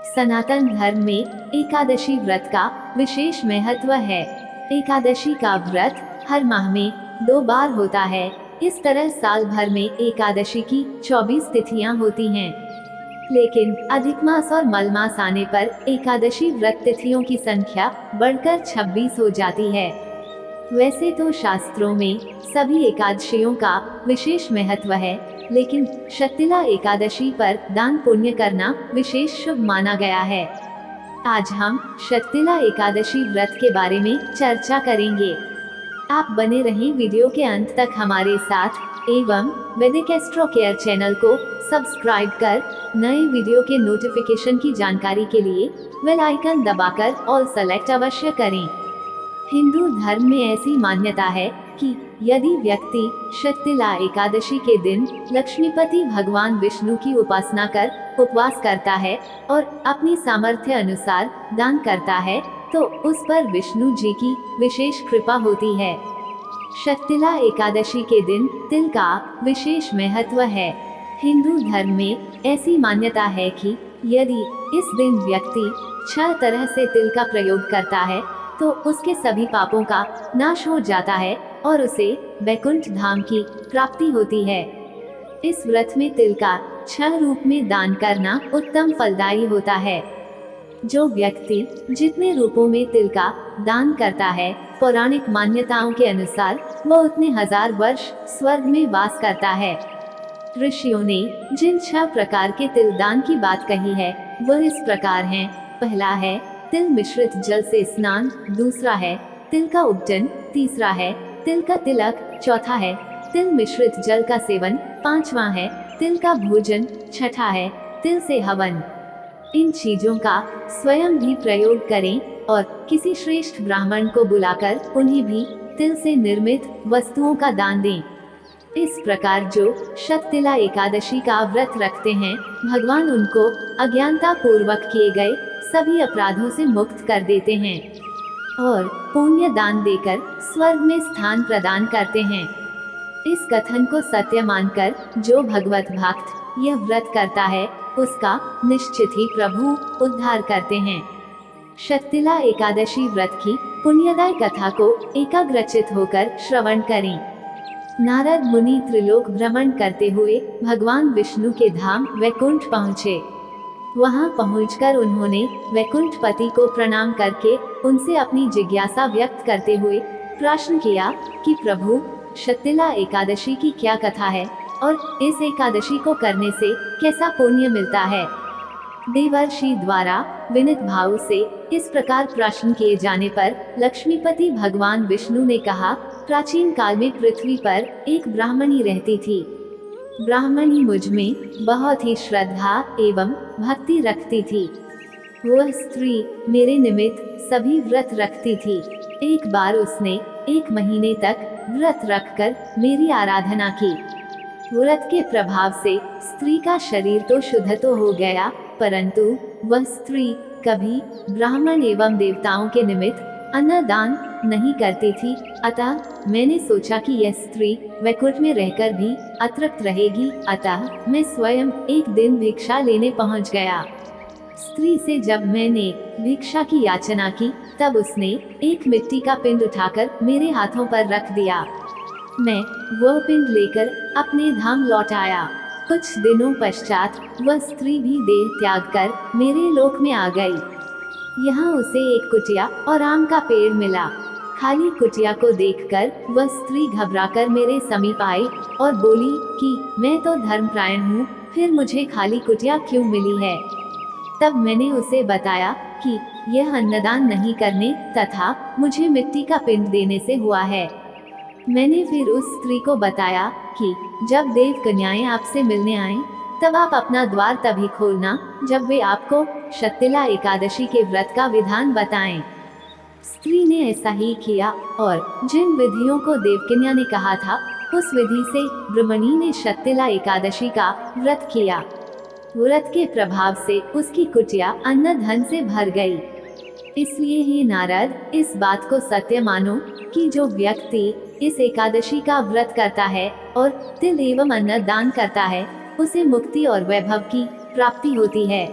सनातन धर्म में एकादशी व्रत का विशेष महत्व है। एकादशी का व्रत हर माह में 2 बार होता है। इस तरह साल भर में एकादशी की 24 तिथियां होती हैं। लेकिन अधिक मास और मल मास आने पर एकादशी व्रत तिथियों की संख्या बढ़कर 26 हो जाती है। वैसे तो शास्त्रों में सभी एकादशियों का विशेष महत्व है, लेकिन शतिला एकादशी पर दान पुण्य करना विशेष शुभ माना गया है। आज हम शतिला एकादशी व्रत के बारे में चर्चा करेंगे। आप बने रहें वीडियो के अंत तक हमारे साथ एवं वैदिक एस्ट्रो केयर चैनल को सब्सक्राइब कर नए वीडियो के नोटिफिकेशन की जानकारी के लिए बेल आइकन दबाकर ऑल सेलेक्ट अवश्य करें। हिंदू धर्म में ऐसी मान्यता है कि यदि व्यक्ति शतिला एकादशी के दिन लक्ष्मीपति भगवान विष्णु की उपासना कर उपवास करता है और अपनी सामर्थ्य अनुसार दान करता है, तो उस पर विष्णु जी की विशेष कृपा होती है। शतिला एकादशी के दिन तिल का विशेष महत्व है। हिंदू धर्म में ऐसी मान्यता है कि यदि इस दिन व्यक्ति 6 तरह से तिल का प्रयोग करता है, तो उसके सभी पापों का नाश हो जाता है और उसे वैकुंठ धाम की प्राप्ति होती है। इस व्रत में तिल का 6 रूप में दान करना उत्तम फलदायी होता है। जो व्यक्ति जितने रूपों में तिल का दान करता है, पौराणिक मान्यताओं के अनुसार वह उतने 1000 वर्ष स्वर्ग में वास करता है। ऋषियों ने जिन 6 प्रकार के तिल दान की बात कही है, वह इस प्रकार हैं। पहला है तिल मिश्रित जल से स्नान, दूसरा है तिल का उपटन, तीसरा है तिल का तिलक, चौथा है तिल मिश्रित जल का सेवन, पांचवा है तिल का भोजन, छठा है तिल से हवन। इन चीजों का स्वयं भी प्रयोग करें और किसी श्रेष्ठ ब्राह्मण को बुलाकर उन्हें भी तिल से निर्मित वस्तुओं का दान दें। इस प्रकार जो शतिला एकादशी का व्रत रखते हैं, भगवान उनको अज्ञानता पूर्वक किए गए सभी अपराधों से मुक्त कर देते हैं और पुण्य दान देकर स्वर्ग में स्थान प्रदान करते हैं। इस कथन को सत्य मानकर जो भगवत भक्त यह व्रत करता है, उसका निश्चित ही प्रभु उद्धार करते हैं। शतिला एकादशी व्रत की पुण्यदायी कथा को एकाग्रचित होकर श्रवण करें। नारद मुनि त्रिलोक भ्रमण करते हुए भगवान विष्णु के धाम वैकुंठ पहुँचे। वहां पहुंचकर उन्होंने वैकुंठपति को प्रणाम करके उनसे अपनी जिज्ञासा व्यक्त करते हुए प्रश्न किया कि प्रभु, शतिला एकादशी की क्या कथा है और इस एकादशी को करने से कैसा पुण्य मिलता है। देवर्षि द्वारा विनीत भाव से इस प्रकार प्रश्न किए जाने पर लक्ष्मीपति भगवान विष्णु ने कहा, प्राचीन काल में पृथ्वी पर एक ब्राह्मणी रहती थी। ब्राह्मणी मुझ में बहुत ही श्रद्धा एवं भक्ति रखती थी। वह स्त्री मेरे निमित्त सभी व्रत रखती थी। एक बार उसने 1 महीने तक व्रत रखकर मेरी आराधना की। व्रत के प्रभाव से स्त्री का शरीर तो शुद्ध तो हो गया, परंतु वह स्त्री कभी ब्राह्मण एवं देवताओं के निमित्त अन्नदान नहीं करती थी। अतः मैंने सोचा कि यह स्त्री वैकुंठ में रहकर भी अतृप्त रहेगी, अतः मैं स्वयं एक दिन भिक्षा लेने पहुंच गया। स्त्री से जब मैंने भिक्षा की याचना की, तब उसने एक मिट्टी का पिंड उठाकर मेरे हाथों पर रख दिया। मैं वह पिंड लेकर अपने धाम लौट आया। कुछ दिनों पश्चात वह स्त्री भी देह त्याग कर मेरे लोक में आ गई। यहाँ उसे एक कुटिया और आम का पेड़ मिला। खाली कुटिया को देखकर वह स्त्री घबराकर मेरे समीप आई और बोली कि मैं तो धर्मपरायण हूँ, फिर मुझे खाली कुटिया क्यों मिली है। तब मैंने उसे बताया कि यह अन्नदान नहीं करने तथा मुझे मिट्टी का पिंड देने से हुआ है। मैंने फिर उस स्त्री को बताया कि जब देव कन्याएं आपसे मिलने आएं, तब आप अपना द्वार तभी खोलना जब वे आपको शतिला एकादशी के व्रत का विधान बताएं। स्त्री ने ऐसा ही किया और जिन विधियों को देवकन्या ने कहा था, उस विधि से ब्राह्मणी ने शतिला एकादशी का व्रत किया। व्रत के प्रभाव से उसकी कुटिया अन्न धन से भर गई। इसलिए हे नारद, इस बात को सत्य मानो कि जो व्यक्ति इस एकादशी का व्रत करता है और तिल एवं अन्न दान करता है, उसे मुक्ति और वैभव की प्राप्ति होती है।